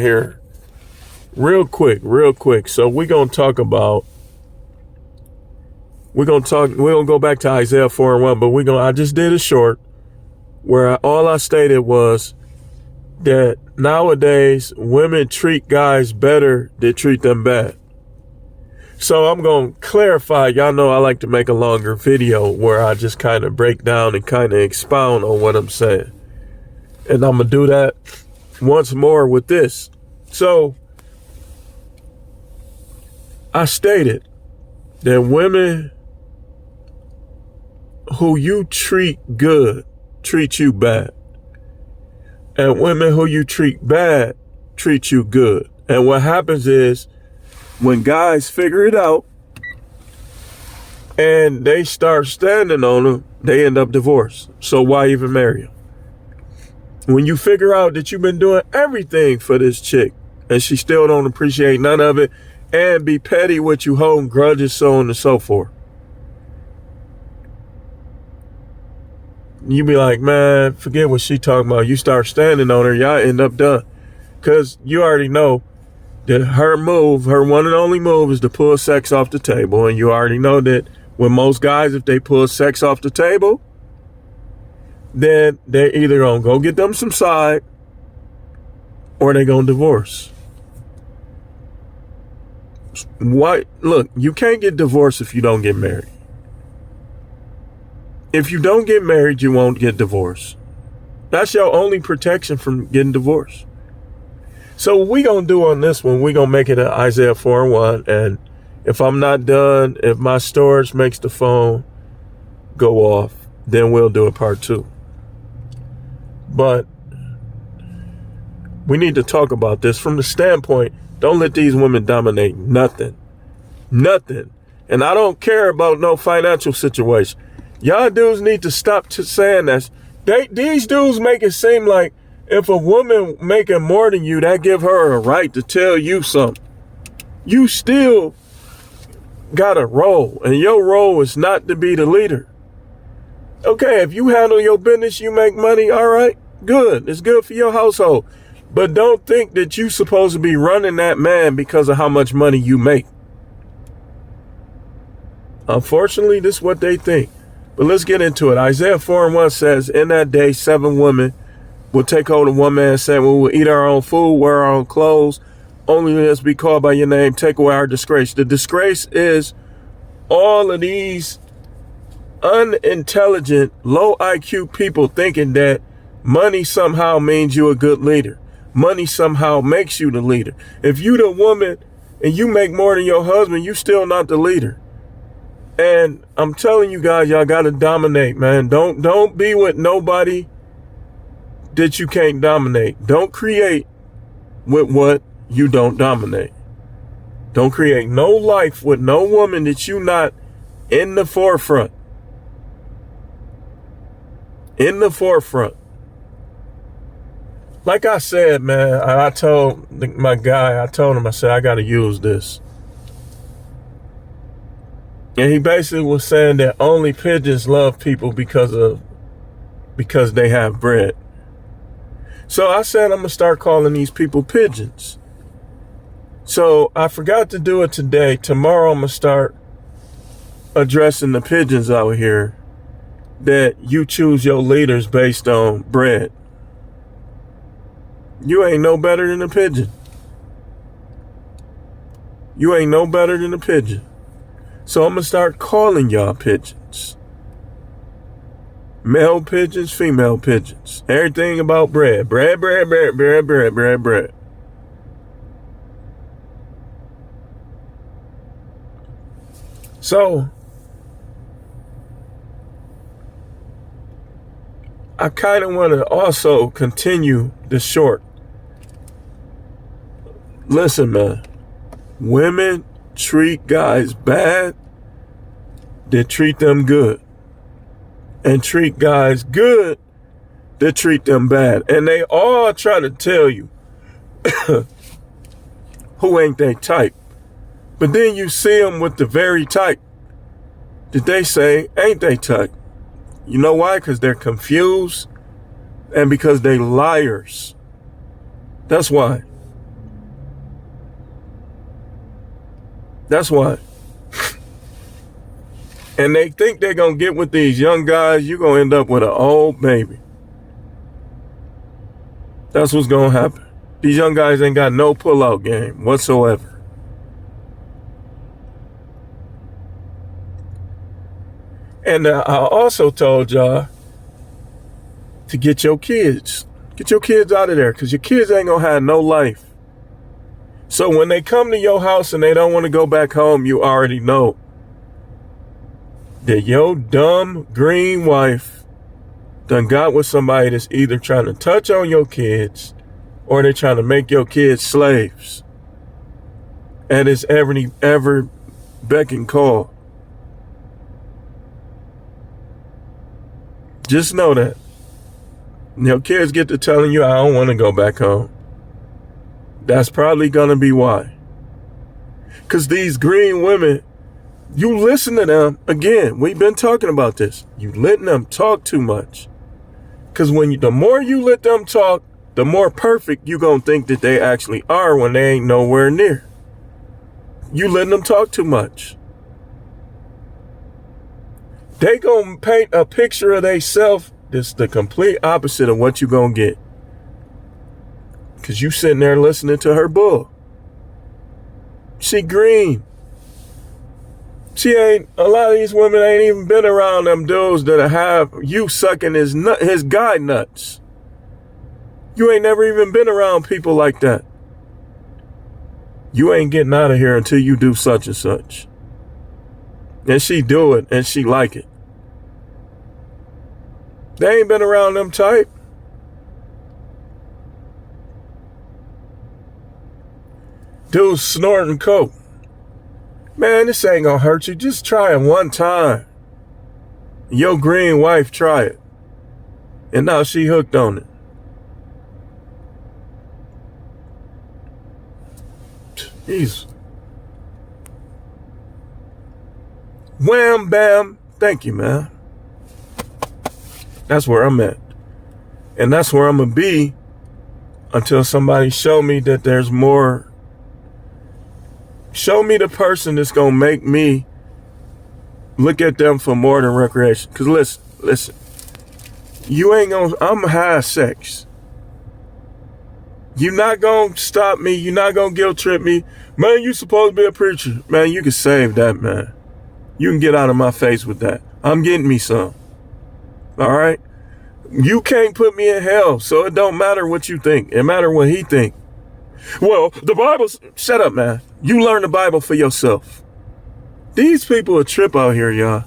here real quick. So we're gonna go back to Isaiah 4:1, but I just did a short where all I stated was that nowadays women treat guys better than treat them bad. So I'm going to clarify. Y'all know I like to make a longer video where I just kind of break down and kind of expound on what I'm saying. And I'm going to do that once more with this. So I stated that women who you treat good treat you bad. And women who you treat bad treat you good. And what happens is when guys figure it out and they start standing on them, they end up divorced. So why even marry them? When you figure out that you've been doing everything for this chick and she still don't appreciate none of it and be petty with you, holding grudges, so on and so forth. You be like, man, forget what she talking about. You start standing on her, y'all end up done. Because you already know that her one and only move is to pull sex off the table. And you already know that when most guys, if they pull sex off the table, then they're either going to go get them some side or they're going to divorce. Look, you can't get divorced if you don't get married. If you don't get married, you won't get divorced. That's your only protection from getting divorced. So what we going to do on this one, we going to make it an Isaiah 4:1. And if I'm not done, if my storage makes the phone go off, then we'll do a part 2. But we need to talk about this from the standpoint, don't let these women dominate nothing. Nothing. And I don't care about no financial situation. Y'all dudes need to stop saying that. These dudes make it seem like if a woman making more than you, that give her a right to tell you something. You still got a role, and your role is not to be the leader. Okay, if you handle your business, you make money, all right, good. It's good for your household. But don't think that you're supposed to be running that man because of how much money you make. Unfortunately, this is what they think. But let's get into it. Isaiah 4:1 says, in that day, 7 women will take hold of one man, saying, we will eat our own food, wear our own clothes, only let us be called by your name, take away our disgrace. The disgrace is all of these unintelligent, low IQ people thinking that money somehow means you a good leader. Money somehow makes you the leader. If you the woman and you make more than your husband, you still not the leader. And I'm telling you guys, y'all got to dominate, man. Don't be with nobody that you can't dominate. Don't create with what you don't dominate. Don't create no life with no woman that you not in the forefront. In the forefront. Like I said, man, I told my guy, I said, I got to use this. And he basically was saying that only pigeons love people because they have bread. So I said, I'm going to start calling these people pigeons. So I forgot to do it today. Tomorrow I'm going to start addressing the pigeons out here that you choose your leaders based on bread. You ain't no better than a pigeon. You ain't no better than a pigeon. So I'm going to start calling y'all pigeons. Male pigeons, female pigeons. Everything about bread. Bread, bread, bread, bread, bread, bread, bread. So, I kind of want to also continue the short. Listen, man. Women treat guys bad, they treat them good. And treat guys good, they treat them bad. And they all try to tell you who ain't they type. But then you see them with the very type that they say ain't they type. You know why? Because they're confused and because they liars. That's why. That's why. And they think they're going to get with these young guys. You're going to end up with an old baby. That's what's going to happen. These young guys ain't got no pull-out game whatsoever. And I also told y'all to get your kids. Get your kids out of there, because your kids ain't going to have no life. So when they come to your house and they don't want to go back home, you already know that your dumb green wife done got with somebody that's either trying to touch on your kids or they're trying to make your kids slaves. And it's ever beck and call. Just know that. Your kids get to telling you, I don't want to go back home. That's probably going to be why. Because these green women, you listen to them. Again, we've been talking about this. You letting them talk too much. Because the more you let them talk, the more perfect you going to think that they actually are when they ain't nowhere near. You letting them talk too much. They going to paint a picture of themselves that's the complete opposite of what you going to get. Because you sitting there listening to her bull. She green. A lot of these women ain't even been around them dudes that have you sucking his guy nuts. You ain't never even been around people like that. You ain't getting out of here until you do such and such. And she do it and she like it. They ain't been around them type. Dudes snorting coke. Man, this ain't gonna hurt you. Just try it one time. Your green wife try it. And now she hooked on it. Jeez. Wham, bam. Thank you, man. That's where I'm at. And that's where I'm gonna be until somebody show me that there's more. Show me the person that's going to make me look at them for more than recreation. Because listen, you ain't going to, I'm high sex. You're not going to stop me. You're not going to guilt trip me. Man, you supposed to be a preacher. Man, you can save that, man. You can get out of my face with that. I'm getting me some. All right? You can't put me in hell, so it don't matter what you think. It matter what he think. Well, the Bible's... Shut up, man. You learn the Bible for yourself. These people are trip out here, y'all.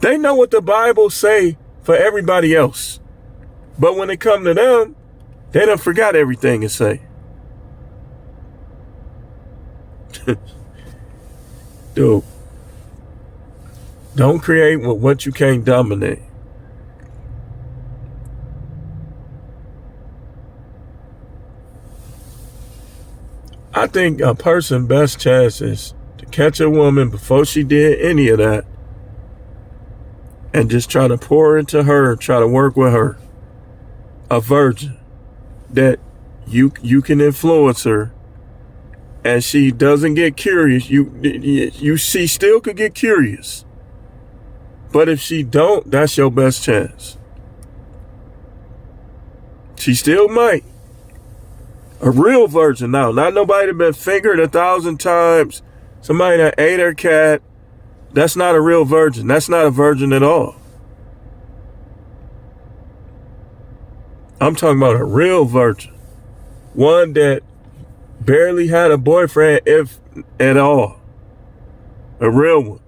They know what the Bible say for everybody else. But when it come to them, they done forgot everything it say. Dude. Don't create with what you can't dominate. I think a person's best chance is to catch a woman before she did any of that and just try to pour into her, try to work with her. A virgin that you can influence her and she doesn't get curious. She still could get curious. But if she don't, that's your best chance. She still might. A real virgin now, not nobody that been fingered 1,000 times. Somebody that ate her cat. That's not a real virgin. That's not a virgin at all. I'm talking about a real virgin. One that barely had a boyfriend, if at all. A real one.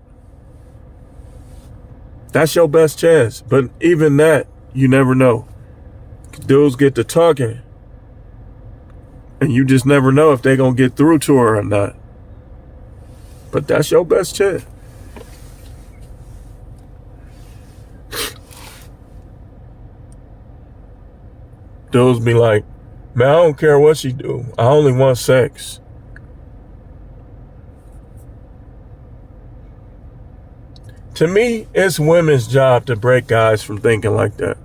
That's your best chance. But even that, you never know. Dudes get to talking. And you just never know if they're going to get through to her or not. But that's your best chance. Dudes be like, man, I don't care what she do. I only want sex. To me, it's women's job to break guys from thinking like that.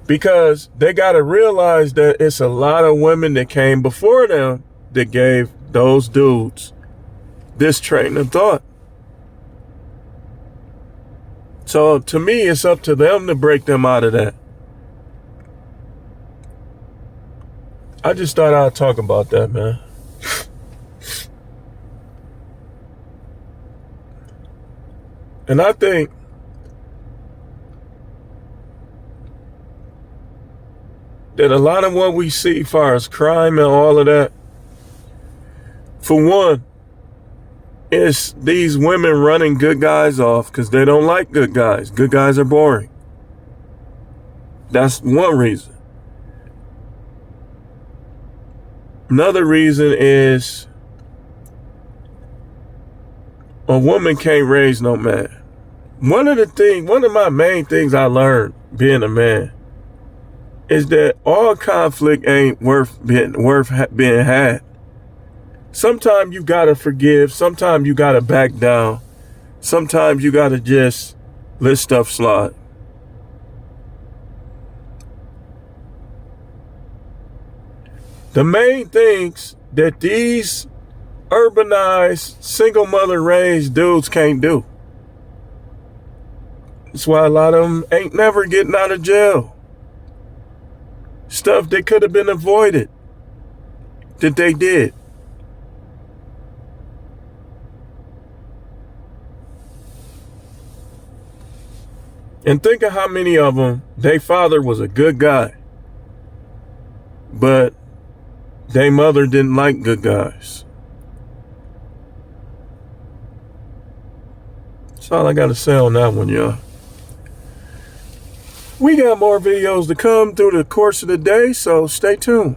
Because they got to realize that it's a lot of women that came before them that gave those dudes this train of thought. So to me, it's up to them to break them out of that. I just thought I'd talk about that, man. And I think that a lot of what we see as far as crime and all of that, for one, is these women running good guys off because they don't like good guys. Good guys are boring. That's one reason. Another reason is a woman can't raise no man. One of my main things I learned being a man is that all conflict ain't worth being had. Sometimes you gotta forgive. Sometimes you gotta back down. Sometimes you gotta just let stuff slide. The main things that these urbanized, single mother raised dudes can't do. That's why a lot of them ain't never getting out of jail. Stuff that could have been avoided that they did. And think of how many of them, their father was a good guy, but their mother didn't like good guys. That's all I got to say on that one, y'all. We got more videos to come through the course of the day, so stay tuned.